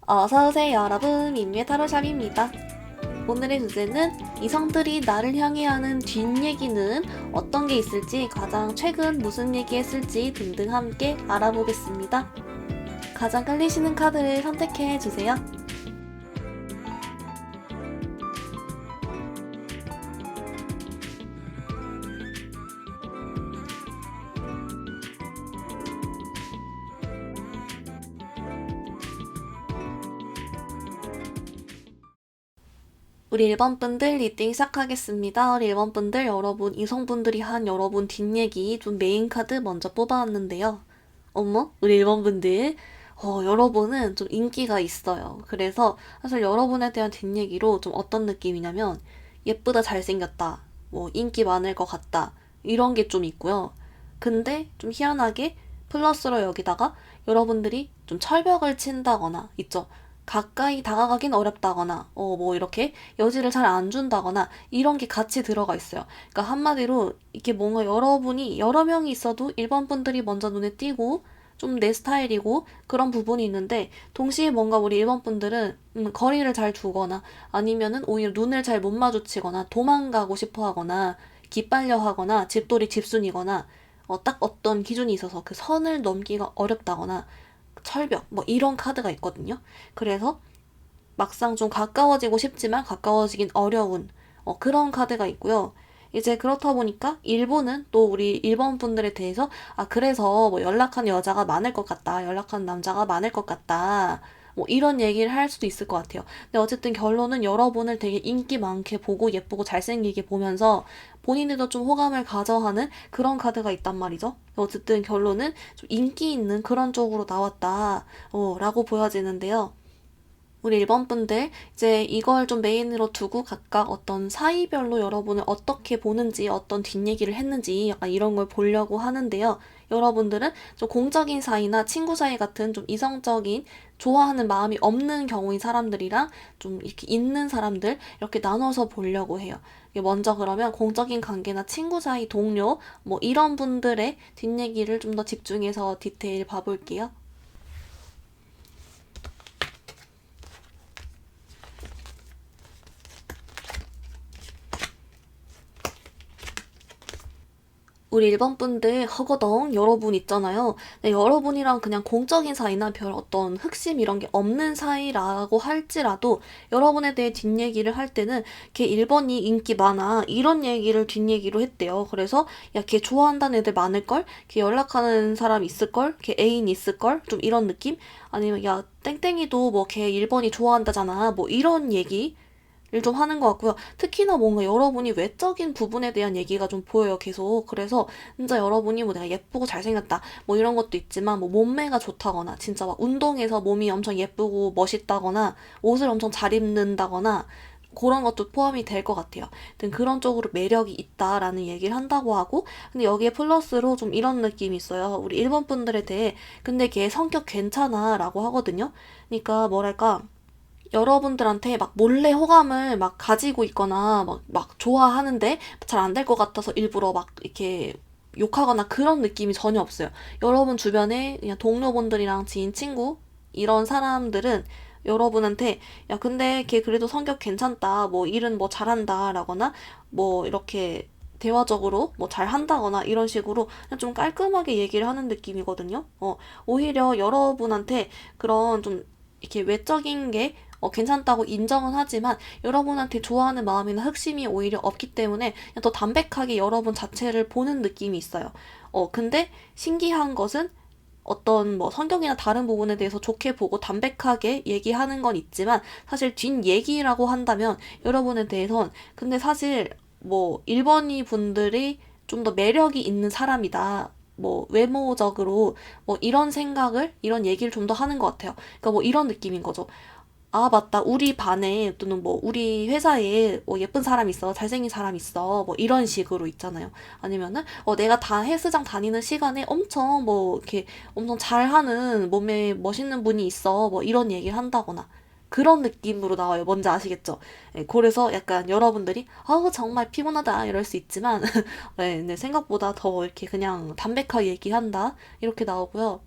어서오세요 여러분, 민유의 타로샵입니다. 오늘의 주제는 이성들이 나를 향해 하는 뒷얘기는 어떤 게 있을지, 가장 최근 무슨 얘기했을지 등등 함께 알아보겠습니다. 가장 끌리시는 카드를 선택해 주세요. 우리 1번 분들 리딩 시작하겠습니다. 우리 1번 분들, 여러분 이성분들이 한 여러분 뒷얘기 좀 메인 카드 먼저 뽑아왔는데요. 어머, 우리 1번 분들, 여러분은 좀 인기가 있어요. 그래서 사실 여러분에 대한 뒷얘기로 좀 어떤 느낌이냐면 예쁘다, 잘생겼다, 뭐 인기 많을 것 같다, 이런 게 좀 있고요. 근데 좀 희한하게 플러스로 여기다가 여러분들이 좀 철벽을 친다거나 있죠. 가까이 다가가긴 어렵다거나, 뭐 이렇게 여지를 잘 안 준다거나, 이런 게 같이 들어가 있어요. 그러니까 한마디로 이게 뭔가 여러분이 여러 명이 있어도 1번 분들이 먼저 눈에 띄고 좀 내 스타일이고 그런 부분이 있는데, 동시에 뭔가 우리 1번 분들은 거리를 잘 두거나 아니면은 오히려 눈을 잘 못 마주치거나 도망가고 싶어 하거나 기빨려 하거나 집돌이 집순이거나 딱 어떤 기준이 있어서 그 선을 넘기가 어렵다거나 철벽 뭐 이런 카드가 있거든요. 그래서 막상 좀 가까워지고 싶지만 가까워지긴 어려운 그런 카드가 있고요. 이제 그렇다 보니까 일부는 또 우리 1번 분들에 대해서 그래서 뭐 연락한 여자가 많을 것 같다, 연락한 남자가 많을 것 같다, 뭐 이런 얘기를 할 수도 있을 것 같아요. 근데 어쨌든 결론은 여러분을 되게 인기 많게 보고 예쁘고 잘생기게 보면서 본인들도 좀 호감을 가져하는 그런 카드가 있단 말이죠. 어쨌든 결론은 좀 인기 있는 그런 쪽으로 나왔다 라고 보여지는데요. 우리 1번 분들, 이제 이걸 좀 메인으로 두고 각각 어떤 사이별로 여러분을 어떻게 보는지, 어떤 뒷얘기를 했는지 약간 이런 걸 보려고 하는데요. 여러분들은 좀 공적인 사이나 친구 사이 같은 좀 이성적인 좋아하는 마음이 없는 경우인 사람들이랑 좀 이렇게 있는 사람들, 이렇게 나눠서 보려고 해요. 먼저 그러면 공적인 관계나 친구 사이, 동료, 뭐 이런 분들의 뒷얘기를 좀 더 집중해서 디테일 봐볼게요. 우리 1번 분들 허거덩 여러분 있잖아요. 네, 여러분이랑 그냥 공적인 사이나 별 어떤 흑심 이런 게 없는 사이라고 할지라도 여러분에 대해 뒷얘기를 할 때는 걔 1번이 인기 많아, 이런 얘기를 뒷얘기로 했대요. 그래서 야, 걔 좋아한다는 애들 많을걸? 걔 연락하는 사람 있을걸? 걔 애인 있을걸? 좀 이런 느낌? 아니면 야, 땡땡이도 뭐 걔 1번이 좋아한다잖아, 뭐 이런 얘기 를 좀 하는 것 같고요. 특히나 뭔가 여러분이 외적인 부분에 대한 얘기가 좀 보여요, 계속. 그래서 진짜 여러분이 뭐 내가 예쁘고 잘생겼다, 뭐 이런 것도 있지만, 뭐 몸매가 좋다거나, 진짜 막 운동해서 몸이 엄청 예쁘고 멋있다거나, 옷을 엄청 잘 입는다거나, 그런 것도 포함이 될 것 같아요. 그런 쪽으로 매력이 있다라는 얘기를 한다고 하고, 근데 여기에 플러스로 좀 이런 느낌이 있어요. 우리 일본 분들에 대해, 근데 걔 성격 괜찮아 라고 하거든요. 그러니까 뭐랄까, 여러분들한테 막 몰래 호감을 막 가지고 있거나 막 좋아하는데 잘 안 될 것 같아서 일부러 막 이렇게 욕하거나 그런 느낌이 전혀 없어요. 여러분 주변에 그냥 동료분들이랑 지인, 친구 이런 사람들은 여러분한테 야, 근데 걔 그래도 성격 괜찮다, 뭐 일은 뭐 잘한다 라거나 뭐 이렇게 대화적으로 뭐 잘한다거나 이런 식으로 그냥 좀 깔끔하게 얘기를 하는 느낌이거든요. 오히려 여러분한테 그런 좀 이렇게 외적인 게 괜찮다고 인정은 하지만 여러분한테 좋아하는 마음이나 흑심이 오히려 없기 때문에 그냥 더 담백하게 여러분 자체를 보는 느낌이 있어요. 근데 신기한 것은 어떤 뭐 성격이나 다른 부분에 대해서 좋게 보고 담백하게 얘기하는 건 있지만 사실 뒷얘기라고 한다면 여러분에 대해선 근데 사실 뭐 1번이 분들이 좀 더 매력이 있는 사람이다, 뭐 외모적으로 뭐 이런 생각을 이런 얘기를 좀 더 하는 것 같아요. 그러니까 뭐 이런 느낌인 거죠. 아, 맞다. 우리 반에 또는 뭐 우리 회사에 예쁜 사람 있어, 잘생긴 사람 있어, 뭐 이런 식으로 있잖아요. 아니면은 내가 다 헬스장 다니는 시간에 엄청 뭐 이렇게 엄청 잘하는 몸에 멋있는 분이 있어, 뭐 이런 얘기를 한다거나 그런 느낌으로 나와요. 뭔지 아시겠죠? 예, 그래서 약간 여러분들이 정말 피곤하다 이럴 수 있지만 네, 네, 생각보다 더 이렇게 그냥 담백하게 얘기한다 이렇게 나오고요.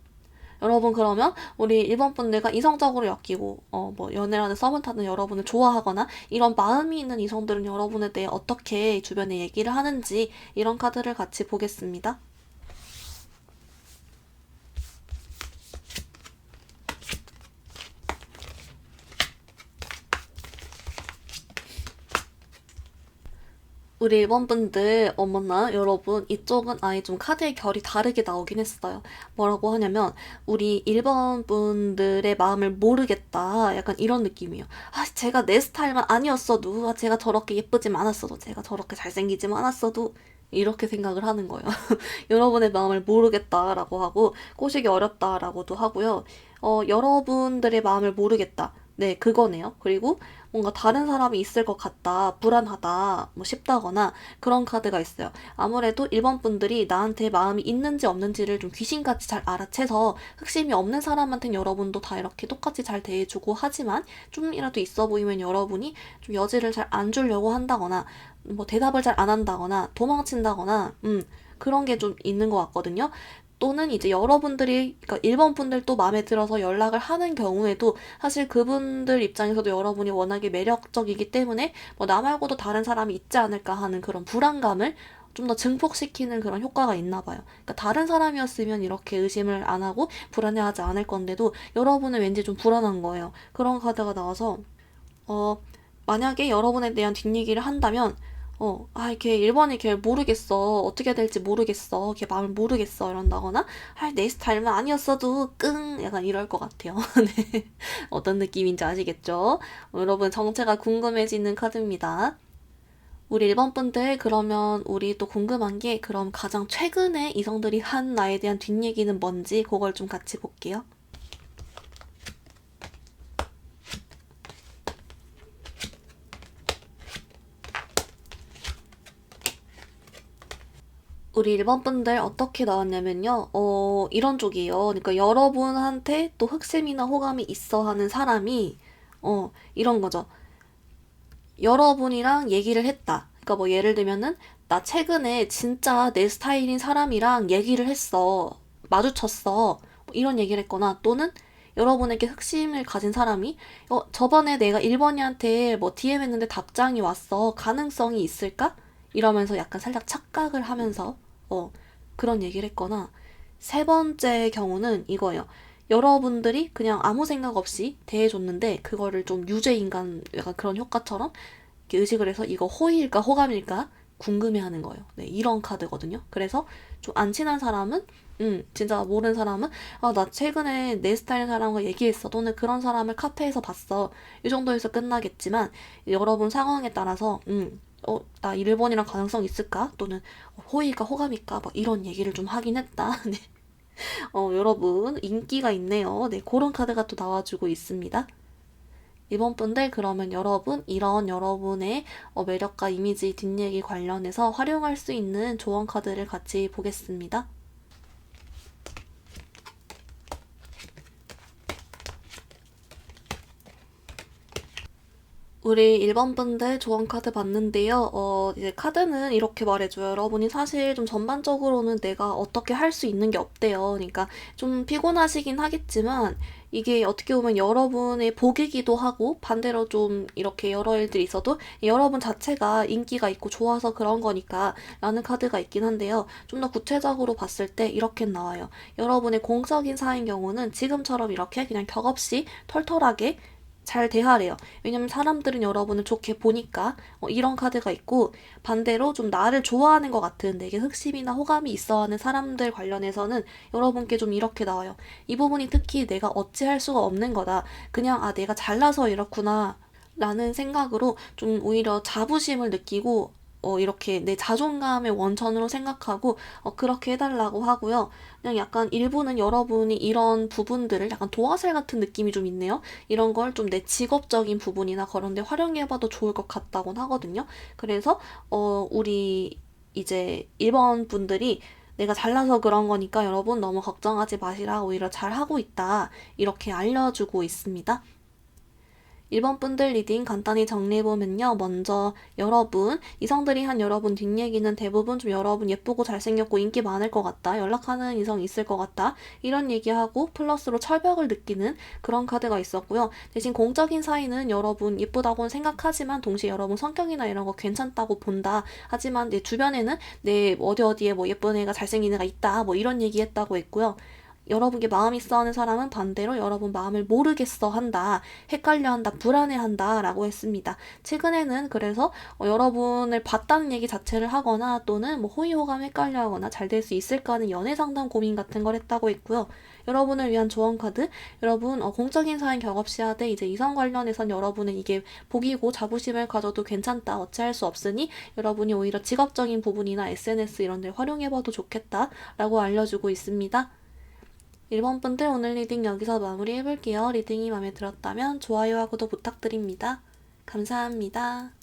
여러분 그러면 우리 1번 분들과 이성적으로 엮이고 뭐 연애를 하는 썸을 타는 여러분을 좋아하거나 이런 마음이 있는 이성들은 여러분에 대해 어떻게 주변에 얘기를 하는지 이런 카드를 같이 보겠습니다. 우리 1번 분들, 어머나, 여러분, 이쪽은 아예 좀 카드의 결이 다르게 나오긴 했어요. 뭐라고 하냐면, 우리 1번 분들의 마음을 모르겠다. 약간 이런 느낌이에요. 아, 제가 내 스타일만 아니었어도, 아, 제가 저렇게 예쁘지만 않았어도, 제가 저렇게 잘생기지만 않았어도, 이렇게 생각을 하는 거예요. 여러분의 마음을 모르겠다라고 하고, 꼬시기 어렵다라고도 하고요. 여러분들의 마음을 모르겠다. 네, 그거네요. 그리고 뭔가 다른 사람이 있을 것 같다, 불안하다, 뭐 싶다거나 그런 카드가 있어요. 아무래도 1번 분들이 나한테 마음이 있는지 없는지를 좀 귀신같이 잘 알아채서 흑심이 없는 사람한테는 여러분도 다 이렇게 똑같이 잘 대해주고 하지만 좀이라도 있어 보이면 여러분이 좀 여지를 잘 안 주려고 한다거나 뭐 대답을 잘 안 한다거나 도망친다거나 그런 게 좀 있는 것 같거든요. 또는 이제 여러분들이, 그러니까 1번 분들도 마음에 들어서 연락을 하는 경우에도 사실 그분들 입장에서도 여러분이 워낙에 매력적이기 때문에 뭐 나 말고도 다른 사람이 있지 않을까 하는 그런 불안감을 좀 더 증폭시키는 그런 효과가 있나 봐요. 그러니까 다른 사람이었으면 이렇게 의심을 안 하고 불안해하지 않을 건데도 여러분은 왠지 좀 불안한 거예요. 그런 카드가 나와서 어, 만약에 여러분에 대한 뒷얘기를 한다면, 걔 1번이 걔 모르겠어. 어떻게 해야 될지 모르겠어. 걔 마음을 모르겠어. 이런다거나, 내 스타일만 아니었어도, 끙! 약간 이럴 것 같아요. 네. 어떤 느낌인지 아시겠죠? 여러분, 정체가 궁금해지는 카드입니다. 우리 1번 분들, 그러면 우리 또 궁금한 게, 그럼 가장 최근에 이성들이 한 나에 대한 뒷얘기는 뭔지, 그걸 좀 같이 볼게요. 우리 1번 분들 어떻게 나왔냐면요. 이런 쪽이에요. 그러니까 여러분한테 또 흑심이나 호감이 있어 하는 사람이, 이런 거죠. 여러분이랑 얘기를 했다. 그러니까 뭐 예를 들면은, 나 최근에 진짜 내 스타일인 사람이랑 얘기를 했어. 마주쳤어. 뭐 이런 얘기를 했거나, 또는 여러분에게 흑심을 가진 사람이, 저번에 내가 1번이한테 뭐 DM 했는데 답장이 왔어. 가능성이 있을까? 이러면서 약간 살짝 착각을 하면서, 어, 그런 얘기를 했거나, 세 번째 경우는 이거예요. 여러분들이 그냥 아무 생각 없이 대해줬는데, 그거를 좀 유죄인간, 약간 그런 효과처럼 이렇게 의식을 해서 이거 호의일까 호감일까 궁금해하는 거예요. 네, 이런 카드거든요. 그래서 좀 안 친한 사람은 진짜 모르는 사람은 나 최근에 내 스타일 사람과 얘기했어. 또는 그런 사람을 카페에서 봤어. 이 정도에서 끝나겠지만 여러분 상황에 따라서 나 일본이랑 가능성 있을까? 또는 호의일까 호감일까? 막 이런 얘기를 좀 하긴 했다. 네. 여러분 인기가 있네요. 네, 그런 카드가 또 나와주고 있습니다. 이번 분들 그러면 여러분 이런 여러분의 매력과 이미지 뒷얘기 관련해서 활용할 수 있는 조언 카드를 같이 보겠습니다. 우리 1번 분들 조언 카드 봤는데요. 이제 카드는 이렇게 말해줘요. 여러분이 사실 좀 전반적으로는 내가 어떻게 할 수 있는 게 없대요. 그러니까 좀 피곤하시긴 하겠지만 이게 어떻게 보면 여러분의 복이기도 하고 반대로 좀 이렇게 여러 일들이 있어도 여러분 자체가 인기가 있고 좋아서 그런 거니까 라는 카드가 있긴 한데요. 좀 더 구체적으로 봤을 때 이렇게 나와요. 여러분의 공적인 사이인 경우는 지금처럼 이렇게 그냥 격없이 털털하게 잘 대하래요. 왜냐면 사람들은 여러분을 좋게 보니까 이런 카드가 있고 반대로 좀 나를 좋아하는 것 같은 내게 흑심이나 호감이 있어 하는 사람들 관련해서는 여러분께 좀 이렇게 나와요. 이 부분이 특히 내가 어찌할 수가 없는 거다. 그냥 내가 잘나서 이렇구나 라는 생각으로 좀 오히려 자부심을 느끼고 이렇게 내 자존감의 원천으로 생각하고 그렇게 해달라고 하고요. 그냥 약간 일부는 여러분이 이런 부분들을 약간 도화살 같은 느낌이 좀 있네요. 이런 걸 좀 내 직업적인 부분이나 그런 데 활용해봐도 좋을 것 같다곤 하거든요. 그래서 우리 이제 1번 분들이 내가 잘나서 그런 거니까 여러분 너무 걱정하지 마시라 오히려 잘하고 있다 이렇게 알려주고 있습니다. 1번 분들 리딩 간단히 정리해보면요. 먼저 여러분, 이성들이 한 여러분 뒷얘기는 대부분 좀 여러분 예쁘고 잘생겼고 인기 많을 것 같다. 연락하는 이성 있을 것 같다. 이런 얘기하고 플러스로 철벽을 느끼는 그런 카드가 있었고요. 대신 공적인 사이는 여러분 예쁘다고는 생각하지만 동시에 여러분 성격이나 이런 거 괜찮다고 본다. 하지만 내 주변에는 내 어디에 뭐 예쁜 애가 잘생긴 애가 있다. 뭐 이런 얘기했다고 했고요. 여러분께 마음 있어 하는 사람은 반대로 여러분 마음을 모르겠어 한다, 헷갈려 한다, 불안해 한다 라고 했습니다. 최근에는 그래서 여러분을 봤다는 얘기 자체를 하거나 또는 뭐 호의호감 헷갈려 하거나 잘 될 수 있을까 하는 연애 상담 고민 같은 걸 했다고 했고요. 여러분을 위한 조언 카드, 여러분 공적인 사연 격없이하되 이제 이성 관련해선 여러분은 이게 복이고 자부심을 가져도 괜찮다, 어찌할 수 없으니 여러분이 오히려 직업적인 부분이나 SNS 이런 데 활용해봐도 좋겠다 라고 알려주고 있습니다. 1번 분들 오늘 리딩 여기서 마무리해볼게요. 리딩이 마음에 들었다면 좋아요와 구독 부탁드립니다. 감사합니다.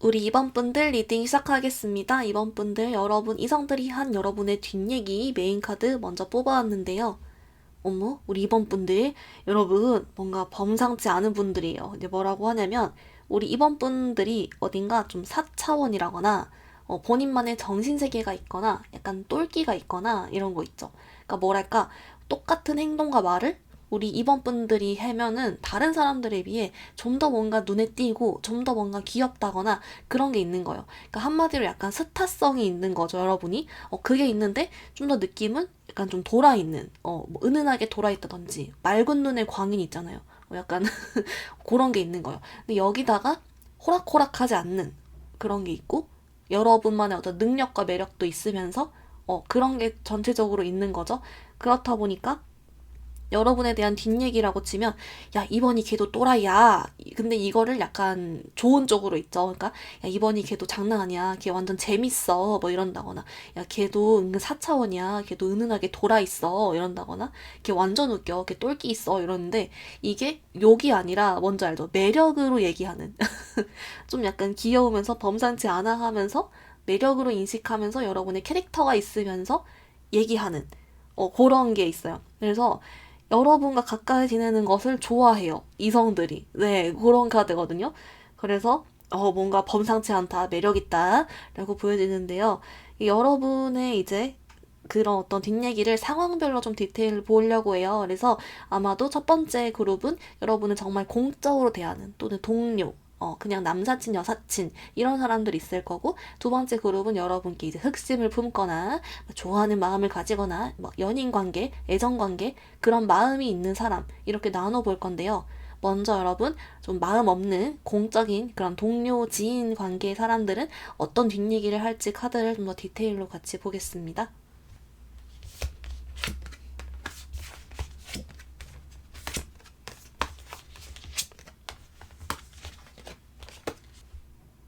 우리 2번 분들 리딩 시작하겠습니다. 2번 분들 여러분 이성들이 한 여러분의 뒷얘기 메인 카드 먼저 뽑아왔는데요. 어머, 우리 2번 분들 여러분 뭔가 범상치 않은 분들이에요. 이제 뭐라고 하냐면 우리 2번 분들이 어딘가 좀 사차원이라거나 본인만의 정신세계가 있거나 약간 똘끼가 있거나 이런 거 있죠. 그러니까 뭐랄까 똑같은 행동과 말을 우리 2번 분들이 하면은 다른 사람들에 비해 좀 더 뭔가 눈에 띄고 좀 더 뭔가 귀엽다거나 그런 게 있는 거예요. 그러니까 한마디로 약간 스타성이 있는 거죠, 여러분이. 그게 있는데 좀 더 느낌은 약간 좀 돌아있는, 뭐 은은하게 돌아있다든지 맑은 눈의 광인 있잖아요. 약간 그런 게 있는 거예요. 근데 여기다가 호락호락하지 않는 그런 게 있고 여러분만의 어떤 능력과 매력도 있으면서 그런 게 전체적으로 있는 거죠. 그렇다 보니까 여러분에 대한 뒷얘기라고 치면 야 이번이 걔도 또라이야. 근데 이거를 약간 좋은 쪽으로 있죠. 그러니까 야 이번이 걔도 장난 아니야. 걔 완전 재밌어. 뭐 이런다거나 야 걔도 은근 4차원이야. 걔도 은은하게 돌아있어. 이런다거나 걔 완전 웃겨. 걔 똘끼 있어. 이러는데 이게 욕이 아니라 뭔지 알죠? 매력으로 얘기하는 좀 약간 귀여우면서 범상치 않아 하면서 매력으로 인식하면서 여러분의 캐릭터가 있으면서 얘기하는 그런 게 있어요. 그래서 여러분과 가까이 지내는 것을 좋아해요. 이성들이. 네, 그런 카드거든요. 그래서 뭔가 범상치 않다, 매력있다 라고 보여지는데요. 여러분의 이제 그런 어떤 뒷얘기를 상황별로 좀 디테일 보려고 해요. 그래서 아마도 첫 번째 그룹은 여러분을 정말 공적으로 대하는 또는 동료, 그냥 남사친, 여사친 이런 사람들이 있을 거고 두 번째 그룹은 여러분께 이제 흑심을 품거나 좋아하는 마음을 가지거나 연인 관계, 애정 관계 그런 마음이 있는 사람 이렇게 나눠 볼 건데요. 먼저 여러분 좀 마음 없는 공적인 그런 동료, 지인 관계의 사람들은 어떤 뒷얘기를 할지 카드를 좀 더 디테일로 같이 보겠습니다.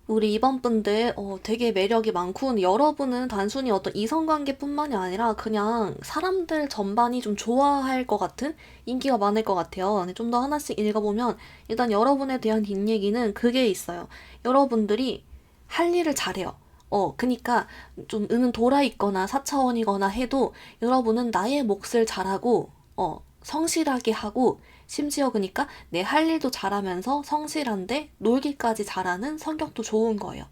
우리 2번 분들 되게 매력이 많고 여러분은 단순히 어떤 이성관계뿐만이 아니라 그냥 사람들 전반이 좀 좋아할 것 같은 인기가 많을 것 같아요. 좀 더 하나씩 읽어보면 일단 여러분에 대한 뒷얘기는 그게 있어요. 여러분들이 할 일을 잘해요. 그니까 좀 은은 돌아있거나 사차원이거나 해도 여러분은 나의 몫을 잘하고 성실하게 하고 심지어 그니까 내 할 일도 잘하면서 성실한데 놀기까지 잘하는 성격도 좋은 거예요.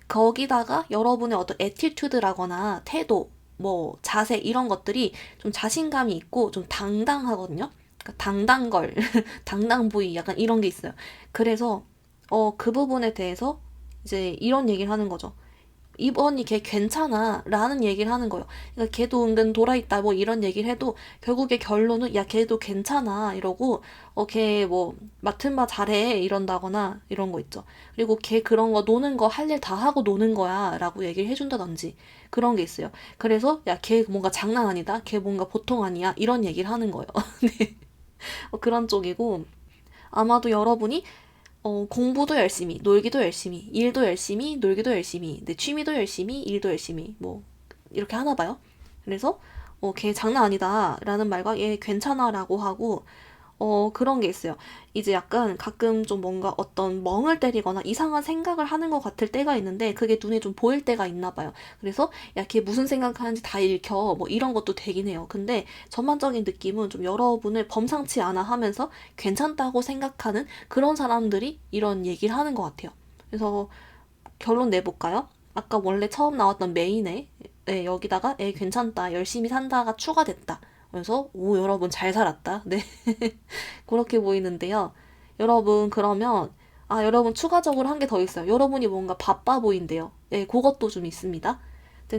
거기다가 여러분의 어떤 애티튜드라거나 태도, 뭐 자세 이런 것들이 좀 자신감이 있고 좀 당당하거든요. 그러니까 당당걸, 당당부위 약간 이런 게 있어요. 그래서 그 부분에 대해서 이제 이런 얘기를 하는 거죠. 이번이 걔 괜찮아 라는 얘기를 하는 거예요. 그러니까 걔도 은근 돌아있다 뭐 이런 얘기를 해도 결국에 결론은 야 걔도 괜찮아 이러고 걔 뭐 맡은 바 잘해 이런다거나 이런 거 있죠. 그리고 걔 그런 거 노는 거 할 일 다 하고 노는 거야 라고 얘기를 해준다든지 그런 게 있어요. 그래서 야 걔 뭔가 장난 아니다, 걔 뭔가 보통 아니야 이런 얘기를 하는 거예요. 네. 그런 쪽이고 아마도 여러분이 공부도 열심히, 놀기도 열심히, 일도 열심히, 놀기도 열심히, 내 취미도 열심히, 일도 열심히, 뭐, 이렇게 하나 봐요. 그래서, 걔 장난 아니다. 라는 말과 얘 괜찮아. 라고 하고, 그런 게 있어요. 이제 약간 가끔 좀 뭔가 어떤 멍을 때리거나 이상한 생각을 하는 것 같을 때가 있는데 그게 눈에 좀 보일 때가 있나 봐요. 그래서 야, 걔 무슨 생각하는지 다 읽혀. 뭐 이런 것도 되긴 해요. 근데 전반적인 느낌은 좀 여러분을 범상치 않아 하면서 괜찮다고 생각하는 그런 사람들이 이런 얘기를 하는 것 같아요. 그래서 결론 내볼까요? 아까 원래 처음 나왔던 메인에 여기다가 애 괜찮다, 열심히 산다가 추가됐다. 그래서 오 여러분 잘 살았다. 네 그렇게 보이는데요. 여러분 그러면 여러분 추가적으로 한 게 더 있어요. 여러분이 뭔가 바빠 보인대요. 네 그것도 좀 있습니다.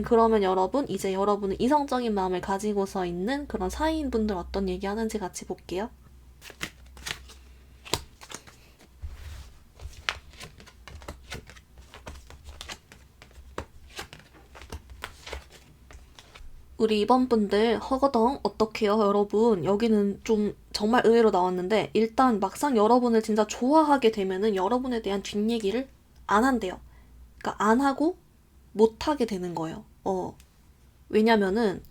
그러면 여러분 이제 여러분은 이성적인 마음을 가지고서 있는 그런 사이인분들 어떤 얘기 하는지 같이 볼게요. 우리 이번 분들 허거덩 어떡해요, 여러분? 여기는 좀 정말 의외로 나왔는데 일단 막상 여러분을 진짜 좋아하게 되면은 여러분에 대한 뒷얘기를 안 한대요. 그러니까 안 하고 못 하게 되는 거예요. 왜냐면은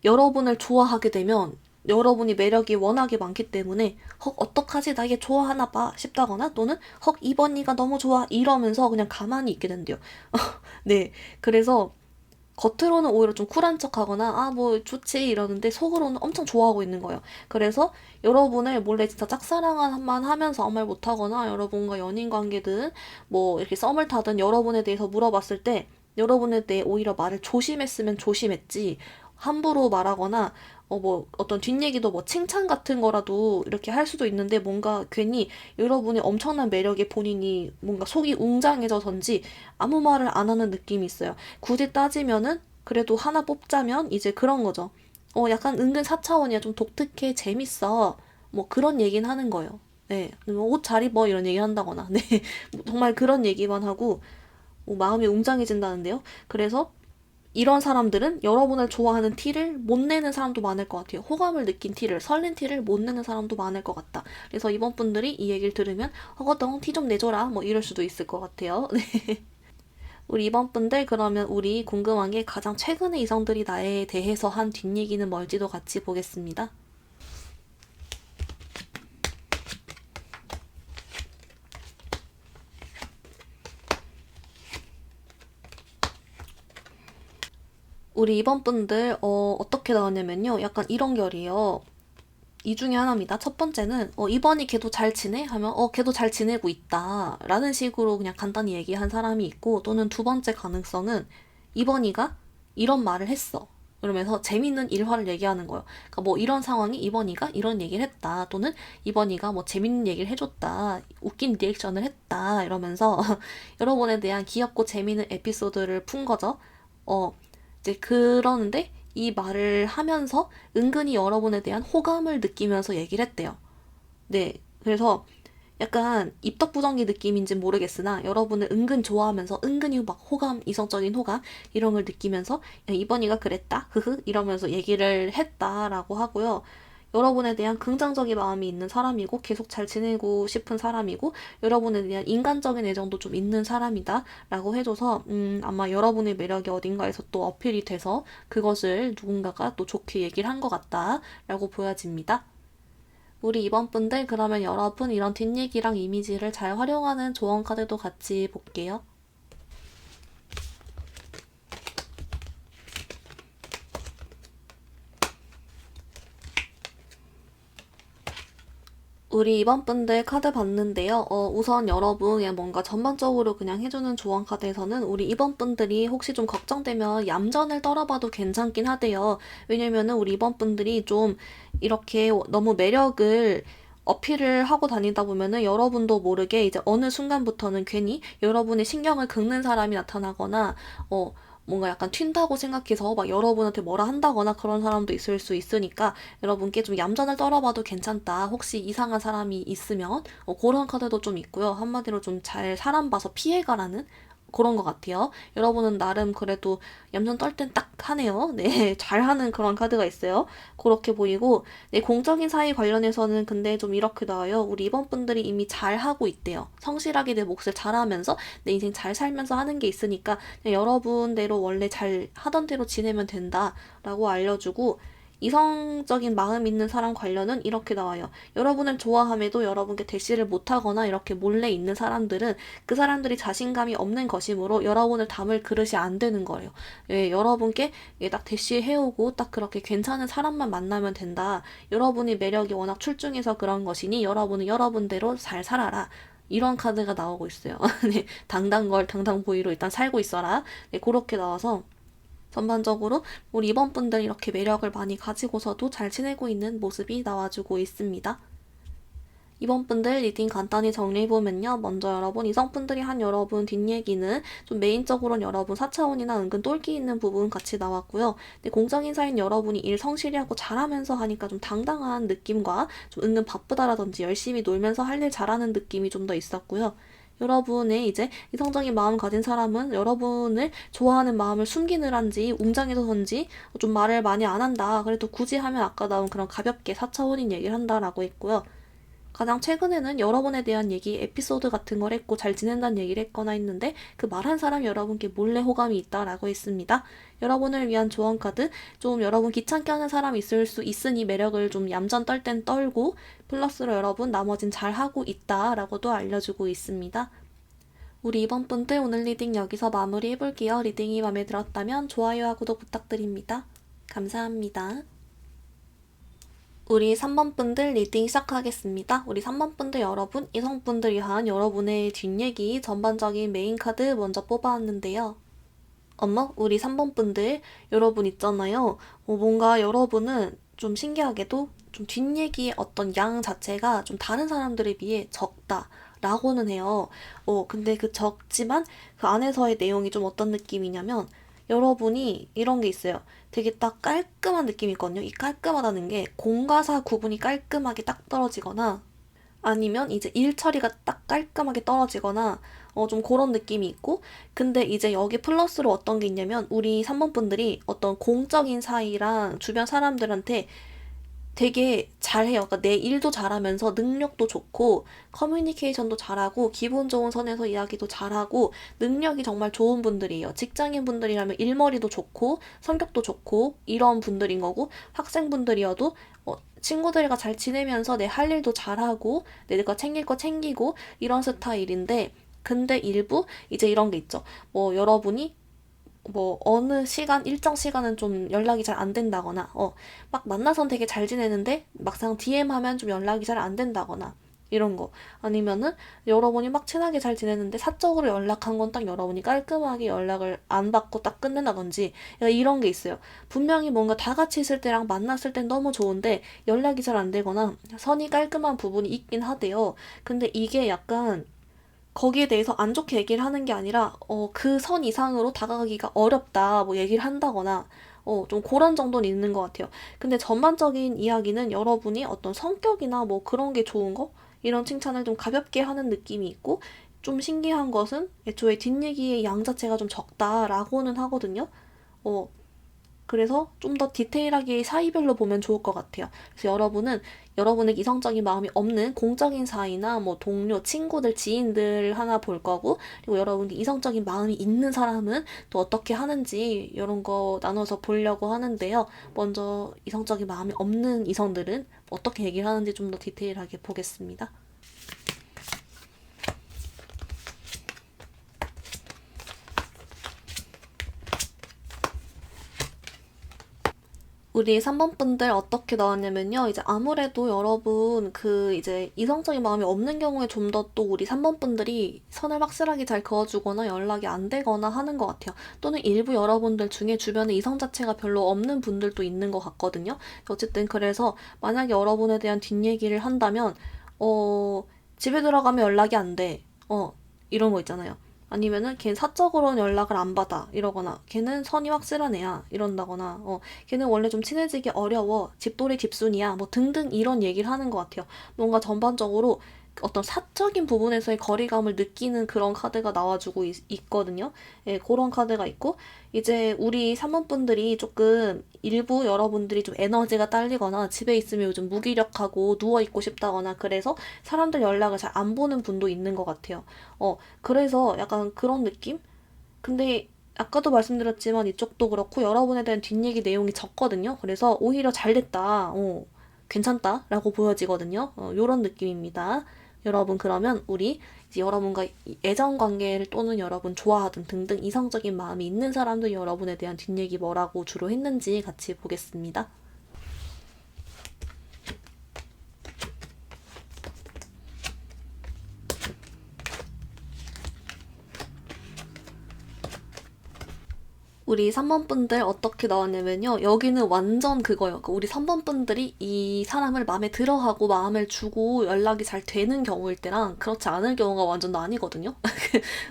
여러분을 좋아하게 되면 여러분이 매력이 워낙에 많기 때문에 헉 어떡하지 나 얘 좋아하나 봐 싶다거나 또는 헉 이번이가 너무 좋아 이러면서 그냥 가만히 있게 된대요. 네. 그래서 겉으로는 오히려 좀 쿨한 척하거나 뭐 좋지 이러는데 속으로는 엄청 좋아하고 있는 거예요. 그래서 여러분을 몰래 진짜 짝사랑만 하면서 아무 말 못하거나 여러분과 연인 관계든 뭐 이렇게 썸을 타든 여러분에 대해서 물어봤을 때 여러분에 대해 오히려 말을 조심했으면 조심했지 함부로 말하거나 뭐 어떤 뒷얘기도 뭐 칭찬 같은 거라도 이렇게 할 수도 있는데 뭔가 괜히 여러분의 엄청난 매력에 본인이 뭔가 속이 웅장해져서인지 아무 말을 안 하는 느낌이 있어요. 굳이 따지면은 그래도 하나 뽑자면 이제 그런 거죠. 약간 은근 4차원이야. 좀 독특해. 재밌어. 뭐 그런 얘기는 하는 거예요. 네. 옷 잘 입어. 이런 얘기 한다거나. 네. 정말 그런 얘기만 하고 마음이 웅장해진다는데요. 그래서 이런 사람들은 여러분을 좋아하는 티를 못 내는 사람도 많을 것 같아요. 호감을 느낀 티를, 설렌 티를 못 내는 사람도 많을 것 같다. 그래서 이번 분들이 이 얘기를 들으면 허거덩 티 좀 내줘라. 뭐 이럴 수도 있을 것 같아요. 우리 이번 분들 그러면 우리 궁금한 게 가장 최근의 이성들이 나에 대해서 한 뒷얘기는 뭘지도 같이 보겠습니다. 우리 이번 분들 어떻게 나왔냐면요. 약간 이런 결이에요. 이 중에 하나입니다. 첫 번째는 이번이 걔도 잘 지내? 하면 걔도 잘 지내고 있다 라는 식으로 그냥 간단히 얘기한 사람이 있고 또는 두 번째 가능성은 이번이가 이런 말을 했어. 그러면서 재밌는 일화를 얘기하는 거예요. 그러니까 뭐 이런 상황이 이번이가 이런 얘기를 했다 또는 이번이가 뭐 재밌는 얘기를 해줬다 웃긴 리액션을 했다 이러면서 여러분에 대한 귀엽고 재밌는 에피소드를 푼 거죠. 이제 그러는데 이 말을 하면서 은근히 여러분에 대한 호감을 느끼면서 얘기를 했대요. 네. 그래서 약간 입덕부정기 느낌인지 모르겠으나 여러분을 은근 좋아하면서 은근히 막 호감, 이성적인 호감 이런 걸 느끼면서 야, 이번이가 그랬다. 흐흐 이러면서 얘기를 했다라고 하고요. 여러분에 대한 긍정적인 마음이 있는 사람이고 계속 잘 지내고 싶은 사람이고 여러분에 대한 인간적인 애정도 좀 있는 사람이다 라고 해줘서 아마 여러분의 매력이 어딘가에서 또 어필이 돼서 그것을 누군가가 또 좋게 얘기를 한 것 같다 라고 보여집니다. 우리 이번 분들 그러면 여러분 이런 뒷얘기랑 이미지를 잘 활용하는 조언 카드도 같이 볼게요. 우리 이번 분들 카드 봤는데요. 우선 여러분 그냥 뭔가 전반적으로 그냥 해주는 조언 카드에서는 우리 이번 분들이 혹시 좀 걱정되면 얌전을 떨어봐도 괜찮긴 하대요. 왜냐면은 우리 이번 분들이 좀 이렇게 너무 매력을 어필을 하고 다니다 보면은 여러분도 모르게 이제 어느 순간부터는 괜히 여러분의 신경을 긁는 사람이 나타나거나 뭔가 약간 튄다고 생각해서 막 여러분한테 뭐라 한다거나 그런 사람도 있을 수 있으니까 여러분께 좀 얌전을 떨어봐도 괜찮다. 혹시 이상한 사람이 있으면 그런 카드도 좀 있고요. 한마디로 좀 잘 사람 봐서 피해가라는 그런 것 같아요. 여러분은 나름 그래도 얌전 떨 땐 딱 하네요. 네, 잘하는 그런 카드가 있어요. 그렇게 보이고, 네, 공적인 사이 관련해서는 근데 좀 이렇게 나와요. 우리 이번 분들이 이미 잘하고 있대요. 성실하게 내 몫을 잘하면서 내 인생 잘 살면서 하는 게 있으니까 그냥 여러분대로 원래 잘 하던 대로 지내면 된다라고 알려주고, 이성적인 마음 있는 사람 관련은 이렇게 나와요. 여러분을 좋아함에도 여러분께 대시를 못하거나 이렇게 몰래 있는 사람들은 그 사람들이 자신감이 없는 것이므로 여러분을 담을 그릇이 안 되는 거예요. 예, 여러분께 딱 대시해오고 딱 그렇게 괜찮은 사람만 만나면 된다. 여러분이 매력이 워낙 출중해서 그런 것이니 여러분은 여러분대로 잘 살아라. 이런 카드가 나오고 있어요. 네, 당당걸 당당보이로 일단 살고 있어라. 네, 그렇게 나와서 전반적으로 우리 이번 분들 이렇게 매력을 많이 가지고서도 잘 지내고 있는 모습이 나와주고 있습니다. 이번 분들 리딩 간단히 정리해보면요. 먼저 여러분 이성분들이 한 여러분 뒷얘기는 좀 메인적으로는 여러분 4차원이나 은근 똘끼 있는 부분 같이 나왔고요. 근데 공적인사인 여러분이 일 성실히 하고 잘하면서 하니까 좀 당당한 느낌과 좀 은근 바쁘다라든지 열심히 놀면서 할 일 잘하는 느낌이 좀 더 있었고요. 여러분의 이제 이성적인 마음 가진 사람은 여러분을 좋아하는 마음을 숨기느란지 웅장해서선지 좀 말을 많이 안 한다. 그래도 굳이 하면 아까 나온 그런 가볍게 4차원인 얘기를 한다라고 했고요. 가장 최근에는 여러분에 대한 얘기, 에피소드 같은 걸 했고 잘 지낸다는 얘기를 했거나 했는데 그 말한 사람이 여러분께 몰래 호감이 있다라고 했습니다. 여러분을 위한 조언 카드, 좀 여러분 귀찮게 하는 사람이 있을 수 있으니 매력을 좀 얌전 떨 땐 떨고 플러스로 여러분 나머진 잘하고 있다라고도 알려주고 있습니다. 우리 이번 분들 오늘 리딩 여기서 마무리 해볼게요. 리딩이 마음에 들었다면 좋아요와 구독 부탁드립니다. 감사합니다. 우리 3번 분들 리딩 시작하겠습니다. 우리 3번 분들 여러분, 이성분들이 한 여러분의 뒷얘기 전반적인 메인 카드 먼저 뽑아왔는데요. 어머, 우리 3번 분들 여러분 있잖아요. 뭔가 여러분은 좀 신기하게도 좀 뒷얘기의 어떤 양 자체가 좀 다른 사람들에 비해 적다. 라고는 해요. 근데 그 적지만 그 안에서의 내용이 좀 어떤 느낌이냐면 여러분이 이런 게 있어요. 되게 딱 깔끔한 느낌이 있거든요. 이 깔끔하다는 게 공과 사 구분이 깔끔하게 딱 떨어지거나 아니면 이제 일 처리가 딱 깔끔하게 떨어지거나 좀 그런 느낌이 있고 근데 이제 여기 플러스로 어떤 게 있냐면 우리 3번 분들이 어떤 공적인 사이랑 주변 사람들한테 되게 잘해요. 그러니까 내 일도 잘하면서 능력도 좋고 커뮤니케이션도 잘하고 기분 좋은 선에서 이야기도 잘하고 능력이 정말 좋은 분들이에요. 직장인 분들이라면 일머리도 좋고 성격도 좋고 이런 분들인 거고 학생분들이어도 친구들과 잘 지내면서 내 할 일도 잘하고 내가 챙길 거 챙기고 이런 스타일인데 근데 일부 이제 이런 게 있죠. 여러분이 어느 시간, 일정 시간은 좀 연락이 잘 안 된다거나, 막 만나선 되게 잘 지내는데, 막상 DM 하면 좀 연락이 잘 안 된다거나, 이런 거. 아니면은, 여러분이 막 친하게 잘 지내는데, 사적으로 연락한 건 딱 여러분이 깔끔하게 연락을 안 받고 딱 끝낸다든지, 이런 게 있어요. 분명히 뭔가 다 같이 있을 때랑 만났을 땐 너무 좋은데, 연락이 잘 안 되거나, 선이 깔끔한 부분이 있긴 하대요. 근데 이게 약간, 거기에 대해서 안 좋게 얘기를 하는 게 아니라 그 선 이상으로 다가가기가 어렵다 뭐 얘기를 한다거나 좀 그런 정도는 있는 것 같아요. 근데 전반적인 이야기는 여러분이 어떤 성격이나 뭐 그런 게 좋은 거 이런 칭찬을 좀 가볍게 하는 느낌이 있고 좀 신기한 것은 애초에 뒷얘기의 양 자체가 좀 적다라고는 하거든요. 어, 그래서 좀 더 디테일하게 사이별로 보면 좋을 것 같아요. 그래서 여러분은 여러분의 이성적인 마음이 없는 공적인 사이나 뭐 동료, 친구들, 지인들 하나 볼 거고, 그리고 여러분이 이성적인 마음이 있는 사람은 또 어떻게 하는지 이런 거 나눠서 보려고 하는데요. 먼저 이성적인 마음이 없는 이성들은 어떻게 얘기를 하는지 좀 더 디테일하게 보겠습니다. 우리 3번 분들 어떻게 나왔냐면요. 이제 아무래도 여러분 이제 이성적인 마음이 없는 경우에 좀 더 또 우리 3번 분들이 선을 확실하게 잘 그어주거나 연락이 안 되거나 하는 것 같아요. 또는 일부 여러분들 중에 주변에 이성 자체가 별로 없는 분들도 있는 것 같거든요. 어쨌든 그래서 만약에 여러분에 대한 뒷얘기를 한다면 집에 들어가면 연락이 안 돼. 이런 거 있잖아요. 아니면은 걔는 사적으로는 연락을 안 받아 이러거나 걔는 선이 확실한 애야 이런다거나 걔는 원래 좀 친해지기 어려워 집돌이 집순이야 뭐 등등 이런 얘기를 하는 것 같아요. 뭔가 전반적으로 어떤 사적인 부분에서의 거리감을 느끼는 그런 카드가 나와주고 있거든요. 예, 그런 카드가 있고 이제 우리 사모분들이 조금 일부 여러분들이 좀 에너지가 딸리거나 집에 있으면 요즘 무기력하고 누워있고 싶다거나 그래서 사람들 연락을 잘 안 보는 분도 있는 것 같아요. 그래서 약간 그런 느낌? 근데 아까도 말씀드렸지만 이쪽도 그렇고 여러분에 대한 뒷얘기 내용이 적거든요. 그래서 오히려 잘 됐다, 괜찮다 라고 보여지거든요. 요런 느낌입니다. 여러분, 그러면 우리 이제 여러분과 애정 관계를 또는 여러분 좋아하든 등등 이성적인 마음이 있는 사람들 여러분에 대한 뒷얘기 뭐라고 주로 했는지 같이 보겠습니다. 우리 3번 분들 어떻게 나왔냐면요. 여기는 완전 그거예요. 우리 3번 분들이 이 사람을 마음에 들어하고 마음을 주고 연락이 잘 되는 경우일 때랑 그렇지 않을 경우가 완전 나뉘거든요.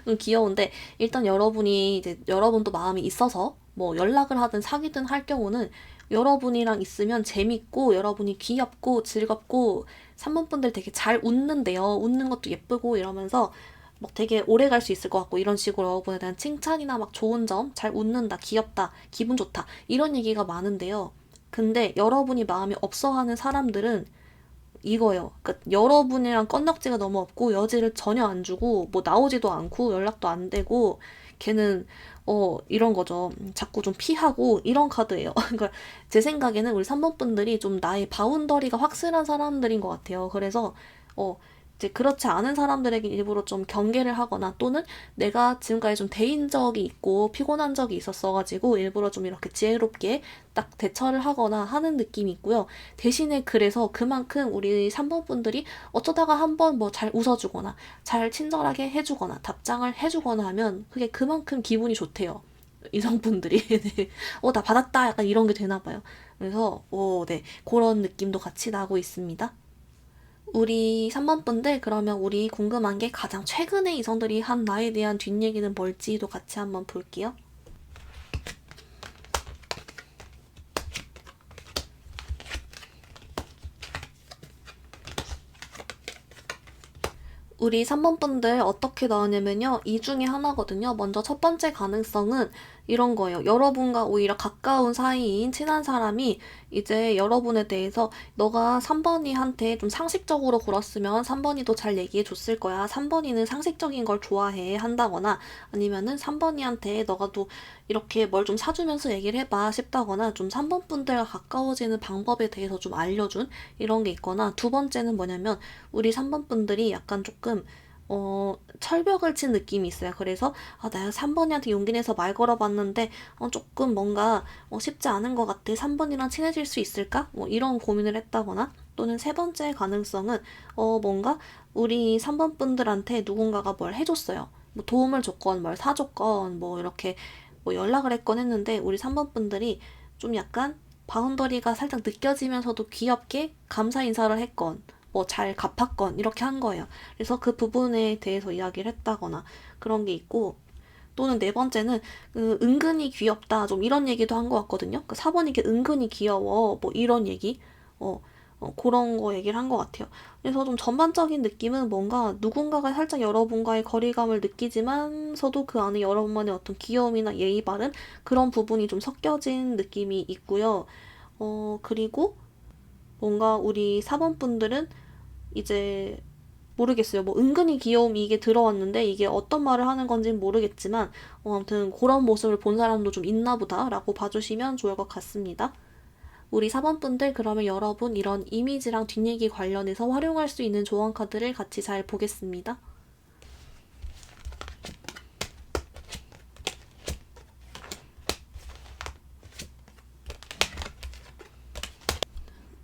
좀 귀여운데, 일단 여러분이 이제 여러분도 마음이 있어서 뭐 연락을 하든 사귀든 할 경우는 여러분이랑 있으면 재밌고 여러분이 귀엽고 즐겁고 3번 분들 되게 잘 웃는데요. 웃는 것도 예쁘고 이러면서 막 되게 오래 갈 수 있을 것 같고, 이런 식으로 여러분에 대한 칭찬이나 막 좋은 점, 잘 웃는다, 귀엽다, 기분 좋다 이런 얘기가 많은데요. 근데 여러분이 마음이 없어 하는 사람들은 이거예요. 그러니까 여러분이랑 건덕지가 너무 없고 여지를 전혀 안 주고 뭐 나오지도 않고 연락도 안 되고, 걔는 이런 거죠. 자꾸 좀 피하고 이런 카드예요. 그러니까 제 생각에는 우리 3번 분들이 좀 나의 바운더리가 확실한 사람들인 것 같아요. 그래서 이제 그렇지 않은 사람들에게 일부러 좀 경계를 하거나, 또는 내가 지금까지 좀 대인 적이 있고 피곤한 적이 있었어가지고 일부러 좀 이렇게 지혜롭게 딱 대처를 하거나 하는 느낌이 있고요. 대신에 그래서 그만큼 우리 3번 분들이 어쩌다가 한번 뭐 잘 웃어주거나 잘 친절하게 해주거나 답장을 해주거나 하면 그게 그만큼 기분이 좋대요. 이성분들이. 네. 나 받았다 약간 이런 게 되나 봐요. 그래서 네, 그런 느낌도 같이 나고 있습니다. 우리 3번 분들, 그러면 우리 궁금한 게 가장 최근에 이성들이 한 나에 대한 뒷얘기는 뭘지도 같이 한번 볼게요. 우리 3번 분들 어떻게 나왔냐면요. 이 중에 하나거든요. 먼저 첫 번째 가능성은 이런 거예요. 여러분과 오히려 가까운 사이인 친한 사람이 이제 여러분에 대해서 너가 3번이한테 좀 상식적으로 굴었으면 3번이도 잘 얘기해 줬을 거야. 3번이는 상식적인 걸 좋아해 한다거나, 아니면은 3번이한테 너가 또 이렇게 뭘 좀 사주면서 얘기를 해봐 싶다거나, 좀 3번 분들과 가까워지는 방법에 대해서 좀 알려준 이런 게 있거나, 두 번째는 뭐냐면 우리 3번 분들이 약간 조금 철벽을 친 느낌이 있어요. 그래서 내가 3번이한테 용기 내서 말 걸어봤는데 조금 뭔가 쉽지 않은 것 같아. 3번이랑 친해질 수 있을까? 뭐 이런 고민을 했다거나, 또는 세 번째 가능성은 뭔가 우리 3번 분들한테 누군가가 뭘 해줬어요. 뭐 도움을 줬건 뭘 사줬건 뭐 이렇게 뭐 연락을 했건 했는데, 우리 3번 분들이 좀 약간 바운더리가 살짝 느껴지면서도 귀엽게 감사 인사를 했건 뭐 잘 갚았건 이렇게 한 거예요. 그래서 그 부분에 대해서 이야기를 했다거나 그런 게 있고, 또는 네 번째는 은근히 귀엽다 좀 이런 얘기도 한 것 같거든요. 4번이 게 은근히 귀여워 뭐 이런 얘기, 그런 거 얘기를 한 것 같아요. 그래서 좀 전반적인 느낌은 뭔가 누군가가 살짝 여러분과의 거리감을 느끼지만서도 그 안에 여러분만의 어떤 귀여움이나 예의 바른 그런 부분이 좀 섞여진 느낌이 있고요. 그리고 뭔가 우리 4번 분들은 이제 모르겠어요. 뭐 은근히 귀여움이 이게 들어왔는데 이게 어떤 말을 하는 건지는 모르겠지만 아무튼 그런 모습을 본 사람도 좀 있나 보다라고 봐주시면 좋을 것 같습니다. 우리 4번 분들, 그러면 여러분 이런 이미지랑 뒷얘기 관련해서 활용할 수 있는 조언 카드를 같이 잘 보겠습니다.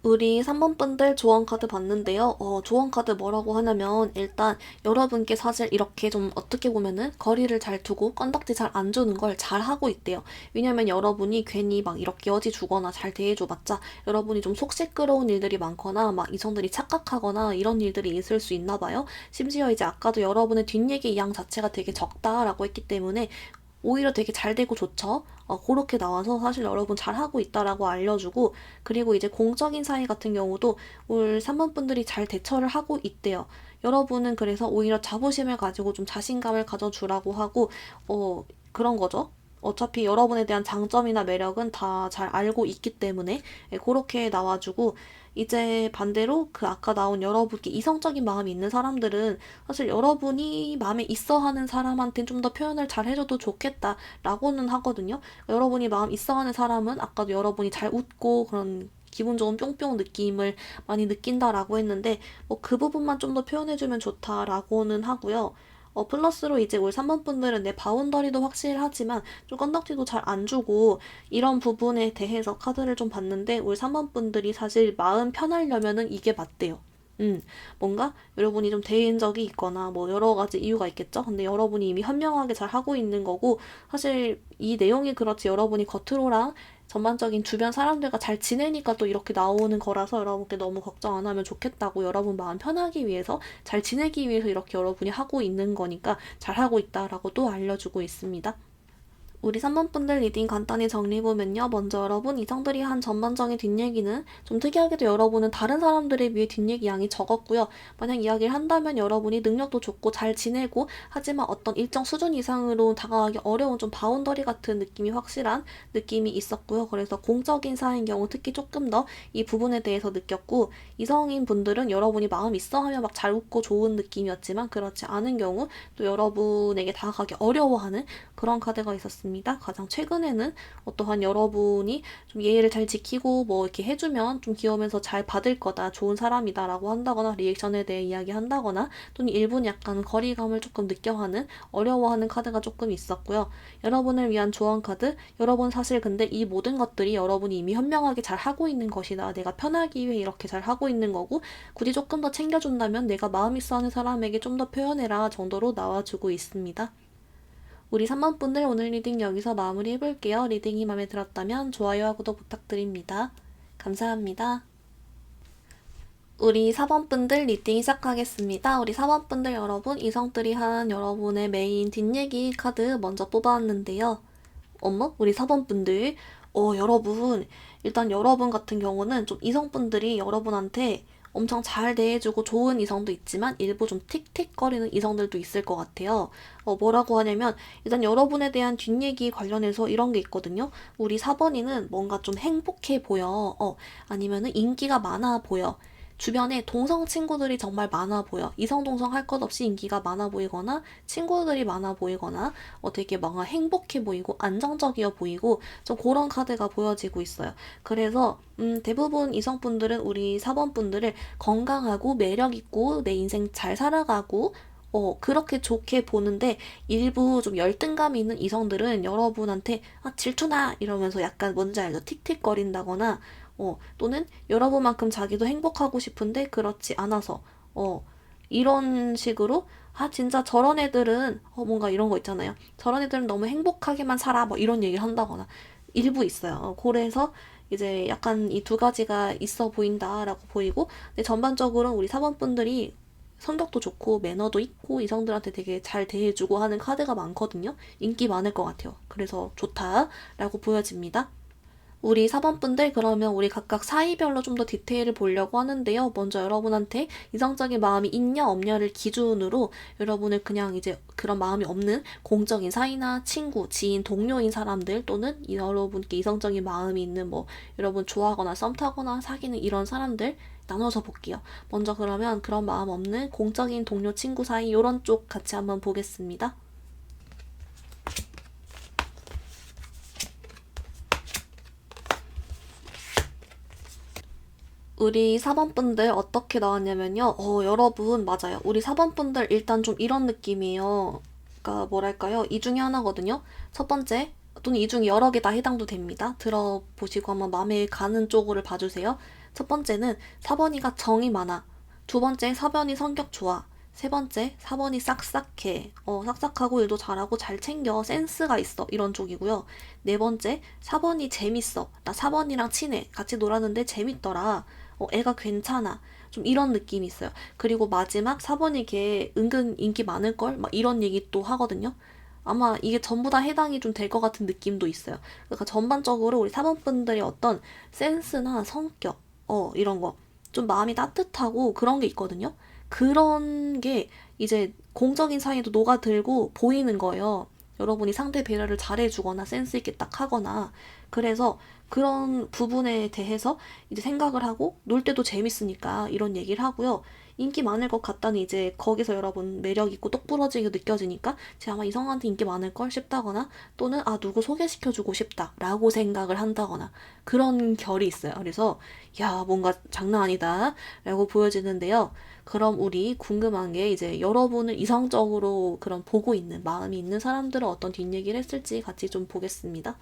우리 3번 분들 조언 카드 봤는데요. 조언 카드 뭐라고 하냐면, 일단 여러분께 사실 이렇게 좀 어떻게 보면은 거리를 잘 두고 건덕지 잘 안 주는 걸 잘 하고 있대요. 왜냐면 여러분이 괜히 막 이렇게 여지 주거나 잘 대해줘봤자 여러분이 좀 속 시끄러운 일들이 많거나 막 이성들이 착각하거나 이런 일들이 있을 수 있나 봐요. 심지어 이제 아까도 여러분의 뒷얘기 양 자체가 되게 적다라고 했기 때문에 오히려 되게 잘 되고 좋죠. 그렇게 나와서 사실 여러분 잘하고 있다라고 알려주고, 그리고 이제 공적인 사이 같은 경우도 올 3번 분들이 잘 대처를 하고 있대요. 여러분은 그래서 오히려 자부심을 가지고 좀 자신감을 가져주라고 하고, 그런 거죠. 어차피 여러분에 대한 장점이나 매력은 다 잘 알고 있기 때문에 그렇게 나와주고, 이제 반대로 그 아까 나온 여러분께 이성적인 마음이 있는 사람들은 사실 여러분이 마음에 있어 하는 사람한테 좀 더 표현을 잘 해줘도 좋겠다라고는 하거든요. 여러분이 마음 있어 하는 사람은 아까도 여러분이 잘 웃고 그런 기분 좋은 뿅뿅 느낌을 많이 느낀다라고 했는데 그 부분만 좀 더 표현해주면 좋다라고는 하고요. 플러스로 이제 올 3번 분들은 내 바운더리도 확실하지만 좀 건덕지도 잘 안 주고 이런 부분에 대해서 카드를 좀 봤는데 올 3번 분들이 사실 마음 편하려면은 이게 맞대요. 뭔가 여러분이 좀 대인 적이 있거나 뭐 여러 가지 이유가 있겠죠? 근데 여러분이 이미 현명하게 잘 하고 있는 거고 사실 이 내용이 그렇지 여러분이 겉으로랑 전반적인 주변 사람들과 잘 지내니까 또 이렇게 나오는 거라서 여러분께 너무 걱정 안 하면 좋겠다고 여러분 마음 편하기 위해서 잘 지내기 위해서 이렇게 여러분이 하고 있는 거니까 잘 하고 있다라고 또 알려주고 있습니다. 우리 3번 분들 리딩 간단히 정리해보면요. 먼저 여러분 이성들이 한 전반적인 뒷얘기는 좀 특이하게도 여러분은 다른 사람들에 비해 뒷얘기 양이 적었고요. 만약 이야기를 한다면 여러분이 능력도 좋고 잘 지내고 하지만 어떤 일정 수준 이상으로 다가가기 어려운 좀 바운더리 같은 느낌이 확실한 느낌이 있었고요. 그래서 공적인 사이인 경우 특히 조금 더 이 부분에 대해서 느꼈고 이성인 분들은 여러분이 마음 있어 하면 막 잘 웃고 좋은 느낌이었지만 그렇지 않은 경우 또 여러분에게 다가가기 어려워하는 그런 카드가 있었습니다. 가장 최근에는 어떠한 여러분이 좀 예의를 잘 지키고 뭐 이렇게 해주면 좀 귀여우면서 잘 받을 거다, 좋은 사람이다 라고 한다거나 리액션에 대해 이야기한다거나 또는 일부는 약간 거리감을 조금 느껴하는 어려워하는 카드가 조금 있었고요. 여러분을 위한 조언 카드, 여러분 사실 근데 이 모든 것들이 여러분이 이미 현명하게 잘 하고 있는 것이다. 내가 편하기 위해 이렇게 잘 하고 있는 거고 굳이 조금 더 챙겨준다면 내가 마음 있어 하는 사람에게 좀 더 표현해라 정도로 나와주고 있습니다. 우리 3번 분들 오늘 리딩 여기서 마무리 해볼게요. 리딩이 마음에 들었다면 좋아요와 구독 부탁드립니다. 감사합니다. 우리 4번 분들 리딩 시작하겠습니다. 우리 4번 분들 여러분, 이성들이 한 여러분의 메인 뒷얘기 카드 먼저 뽑아왔는데요. 어머? 우리 4번 분들. 여러분. 일단 여러분 같은 경우는 좀 이성분들이 여러분한테 엄청 잘 대해주고 좋은 이성도 있지만 일부 좀 틱틱거리는 이성들도 있을 것 같아요. 뭐라고 하냐면 일단 여러분에 대한 뒷얘기 관련해서 이런 게 있거든요. 우리 4번이는 뭔가 좀 행복해 보여. 아니면은 인기가 많아 보여. 주변에 동성 친구들이 정말 많아 보여. 이성동성 할 것 없이 인기가 많아 보이거나 친구들이 많아 보이거나 되게 뭔가 행복해 보이고 안정적이어 보이고 좀 그런 카드가 보여지고 있어요. 그래서 대부분 이성분들은 우리 4번 분들을 건강하고 매력있고 내 인생 잘 살아가고 그렇게 좋게 보는데 일부 좀 열등감이 있는 이성들은 여러분한테 질투나 이러면서 약간 뭔지 알죠? 틱틱거린다거나 또는 여러분만큼 자기도 행복하고 싶은데 그렇지 않아서 이런 식으로 진짜 저런 애들은 뭔가 이런 거 있잖아요. 저런 애들은 너무 행복하게만 살아 뭐 이런 얘기를 한다거나 일부 있어요. 그래서 이제 약간 이 두 가지가 있어 보인다라고 보이고 근데 전반적으로 우리 사번분들이 성격도 좋고 매너도 있고 이성들한테 되게 잘 대해주고 하는 카드가 많거든요. 인기 많을 것 같아요. 그래서 좋다라고 보여집니다. 우리 4번분들 그러면 우리 각각 사이별로 좀 더 디테일을 보려고 하는데요. 먼저 여러분한테 이성적인 마음이 있냐 없냐를 기준으로 여러분을 그냥 이제 그런 마음이 없는 공적인 사이나 친구, 지인, 동료인 사람들 또는 여러분께 이성적인 마음이 있는 뭐 여러분 좋아하거나 썸 타거나 사귀는 이런 사람들 나눠서 볼게요. 먼저 그러면 그런 마음 없는 공적인 동료, 친구 사이 이런 쪽 같이 한번 보겠습니다. 우리 4번분들 어떻게 나왔냐면요. 여러분, 맞아요. 우리 4번분들 일단 좀 이런 느낌이에요. 그러니까 뭐랄까요? 이 중에 하나거든요. 첫 번째, 또는 이 중에 여러 개 다 해당도 됩니다. 들어보시고 한번 마음에 가는 쪽으로 봐주세요. 첫 번째는 4번이가 정이 많아. 두 번째, 4번이 성격 좋아. 세 번째, 4번이 싹싹해. 싹싹하고 일도 잘하고 잘 챙겨. 센스가 있어. 이런 쪽이고요. 네 번째, 4번이 재밌어. 나 4번이랑 친해. 같이 놀았는데 재밌더라. 애가 괜찮아. 좀 이런 느낌이 있어요. 그리고 마지막 4번이 걔 은근 인기 많을걸? 막 이런 얘기 또 하거든요. 아마 이게 전부 다 해당이 좀 될 것 같은 느낌도 있어요. 그러니까 전반적으로 우리 4번 분들이 어떤 센스나 성격, 이런 거. 좀 마음이 따뜻하고 그런 게 있거든요. 그런 게 이제 공적인 사이에도 녹아들고 보이는 거예요. 여러분이 상대 배려를 잘해주거나 센스 있게 딱 하거나 그래서 그런 부분에 대해서 이제 생각을 하고 놀 때도 재밌으니까 이런 얘기를 하고요. 인기 많을 것 같다는 이제 거기서 여러분 매력 있고 똑부러지게 느껴지니까 제가 아마 이성한테 인기 많을 걸 싶다거나 또는 아 누구 소개시켜주고 싶다라고 생각을 한다거나 그런 결이 있어요. 그래서 야 뭔가 장난 아니다라고 보여지는데요. 그럼 우리 궁금한 게 이제 여러분을 이성적으로 그런 보고 있는 마음이 있는 사람들은 어떤 뒷얘기를 했을지 같이 좀 보겠습니다.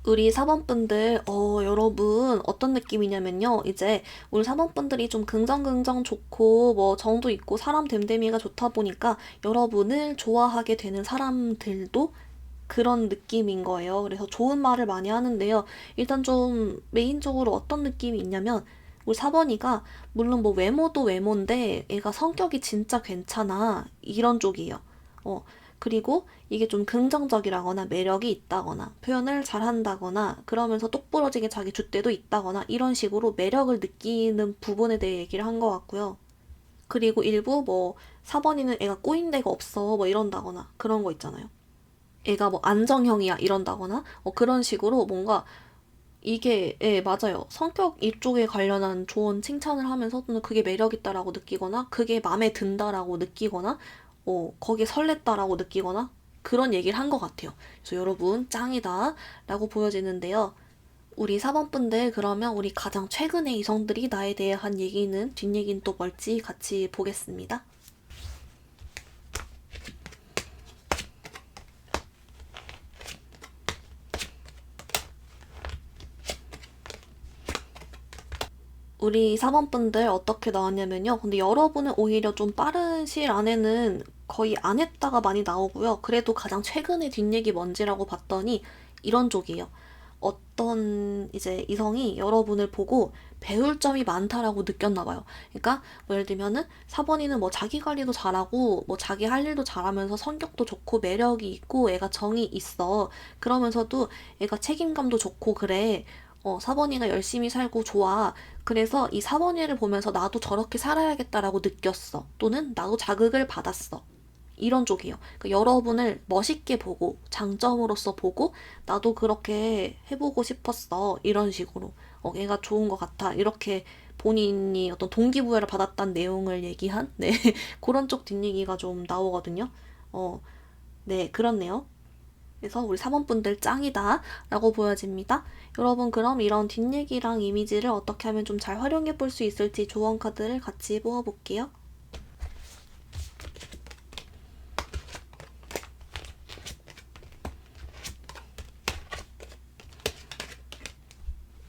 우리 사번분들, 여러분, 어떤 느낌이냐면요. 이제, 우리 사번분들이 좀 긍정긍정 좋고, 뭐, 정도 있고, 사람 됨됨이가 좋다 보니까, 여러분을 좋아하게 되는 사람들도 그런 느낌인 거예요. 그래서 좋은 말을 많이 하는데요. 일단 좀, 메인적으로 어떤 느낌이 있냐면, 우리 사번이가, 물론 뭐, 외모도 외모인데, 애가 성격이 진짜 괜찮아. 이런 쪽이에요. 어, 그리고 이게 좀 긍정적이라거나 매력이 있다거나 표현을 잘한다거나 그러면서 똑부러지게 자기 줏대도 있다거나 이런 식으로 매력을 느끼는 부분에 대해 얘기를 한 것 같고요. 그리고 일부 뭐 4번이는 애가 꼬인 데가 없어 뭐 이런다거나 그런 거 있잖아요. 애가 뭐 안정형이야 이런다거나 그런 식으로 뭔가 이게 맞아요. 성격 이쪽에 관련한 조언 칭찬을 하면서 또는 그게 매력 있다라고 느끼거나 그게 마음에 든다라고 느끼거나 거기에 설렜다라고 느끼거나 그런 얘기를 한 것 같아요. 그래서 여러분 짱이다 라고 보여지는데요. 우리 4번분들 그러면 우리 가장 최근의 이성들이 나에 대해 한 얘기는 뒷얘기는 또 뭘지 같이 보겠습니다. 우리 4번분들 어떻게 나왔냐면요. 근데 여러분은 오히려 좀 빠른 시일 안에는 거의 안 했다가 많이 나오고요. 그래도 가장 최근의 뒷얘기 뭔지라고 봤더니 이런 쪽이에요. 어떤 이제 이성이 여러분을 보고 배울 점이 많다라고 느꼈나 봐요. 그러니까 뭐 예를 들면은 4번이는 뭐 자기 관리도 잘하고 뭐 자기 할 일도 잘하면서 성격도 좋고 매력이 있고 애가 정이 있어. 그러면서도 애가 책임감도 좋고 그래. 4번이가 열심히 살고 좋아. 그래서 이 4번이를 보면서 나도 저렇게 살아야겠다라고 느꼈어. 또는 나도 자극을 받았어. 이런 쪽이에요. 그러니까 여러분을 멋있게 보고 장점으로서 보고 나도 그렇게 해보고 싶었어. 이런 식으로 얘가 좋은 것 같아. 이렇게 본인이 어떤 동기부여를 받았다는 내용을 얘기한 네 그런 쪽 뒷얘기가 좀 나오거든요. 어, 네 그렇네요. 그래서 우리 3번분들 짱이다 라고 보여집니다. 여러분 그럼 이런 뒷얘기랑 이미지를 어떻게 하면 좀 잘 활용해 볼 수 있을지 조언 카드를 같이 뽑아볼게요.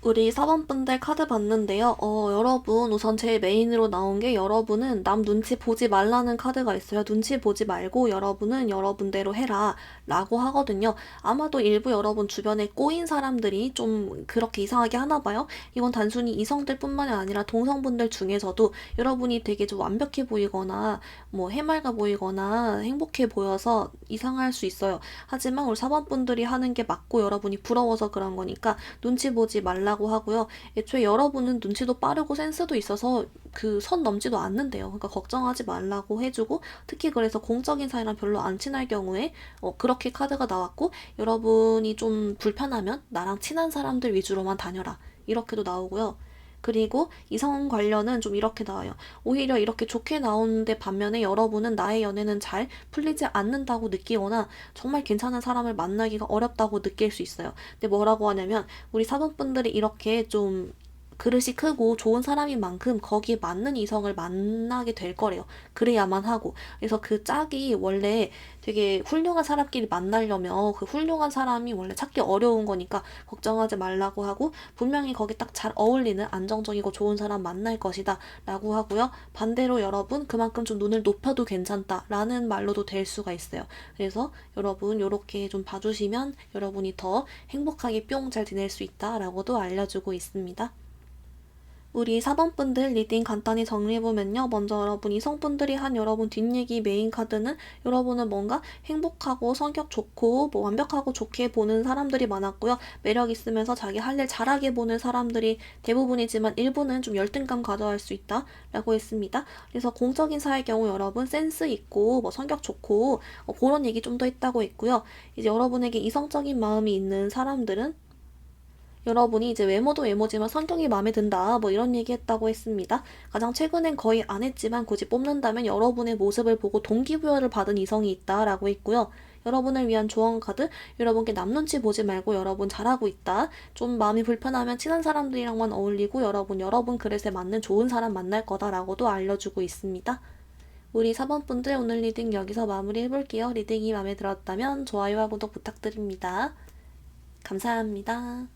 우리 4번분들 카드 봤는데요. 여러분, 우선 제일 메인으로 나온 게 여러분은 남 눈치 보지 말라는 카드가 있어요. 눈치 보지 말고 여러분은 여러분대로 해라. 라고 하거든요. 아마도 일부 여러분 주변에 꼬인 사람들이 좀 그렇게 이상하게 하나 봐요. 이건 단순히 이성들 뿐만이 아니라 동성분들 중에서도 여러분이 되게 좀 완벽해 보이거나 뭐 해맑아 보이거나 행복해 보여서 이상할 수 있어요. 하지만 우리 4번분들이 하는 게 맞고 여러분이 부러워서 그런 거니까 눈치 보지 말라고 하고요. 애초에 여러분은 눈치도 빠르고 센스도 있어서 그 선 넘지도 않는데요. 그러니까 걱정하지 말라고 해주고 특히 그래서 공적인 사이랑 별로 안 친할 경우에 그렇게 카드가 나왔고 여러분이 좀 불편하면 나랑 친한 사람들 위주로만 다녀라. 이렇게도 나오고요. 그리고 이성 관련은 좀 이렇게 나와요. 오히려 이렇게 좋게 나오는데 반면에 여러분은 나의 연애는 잘 풀리지 않는다고 느끼거나 정말 괜찮은 사람을 만나기가 어렵다고 느낄 수 있어요. 근데 뭐라고 하냐면 우리 사돈분들이 이렇게 좀 그릇이 크고 좋은 사람인 만큼 거기에 맞는 이성을 만나게 될 거래요. 그래야만 하고. 그래서 그 짝이 원래 되게 훌륭한 사람끼리 만나려면 그 훌륭한 사람이 원래 찾기 어려운 거니까 걱정하지 말라고 하고 분명히 거기 딱 잘 어울리는 안정적이고 좋은 사람 만날 것이다 라고 하고요. 반대로 여러분 그만큼 좀 눈을 높여도 괜찮다 라는 말로도 될 수가 있어요. 그래서 여러분 요렇게 좀 봐주시면 여러분이 더 행복하게 뿅 잘 지낼 수 있다 라고도 알려주고 있습니다. 우리 4번 분들 리딩 간단히 정리해보면요. 먼저 여러분 이성분들이 한 여러분 뒷얘기 메인 카드는 여러분은 뭔가 행복하고 성격 좋고 뭐 완벽하고 좋게 보는 사람들이 많았고요. 매력 있으면서 자기 할 일 잘하게 보는 사람들이 대부분이지만 일부는 좀 열등감 가져할 수 있다 라고 했습니다. 그래서 공적인 사의 경우 여러분 센스 있고 뭐 성격 좋고 그런 얘기 좀 더 있다고 했고요. 이제 여러분에게 이성적인 마음이 있는 사람들은 여러분이 이제 외모도 외모지만 성격이 마음에 든다 뭐 이런 얘기 했다고 했습니다. 가장 최근엔 거의 안 했지만 굳이 뽑는다면 여러분의 모습을 보고 동기부여를 받은 이성이 있다라고 했고요. 여러분을 위한 조언 카드, 여러분께 남 눈치 보지 말고 여러분 잘하고 있다. 좀 마음이 불편하면 친한 사람들이랑만 어울리고 여러분 그릇에 맞는 좋은 사람 만날 거다라고도 알려주고 있습니다. 우리 4번 분들 오늘 리딩 여기서 마무리 해볼게요. 리딩이 마음에 들었다면 좋아요와 구독 부탁드립니다. 감사합니다.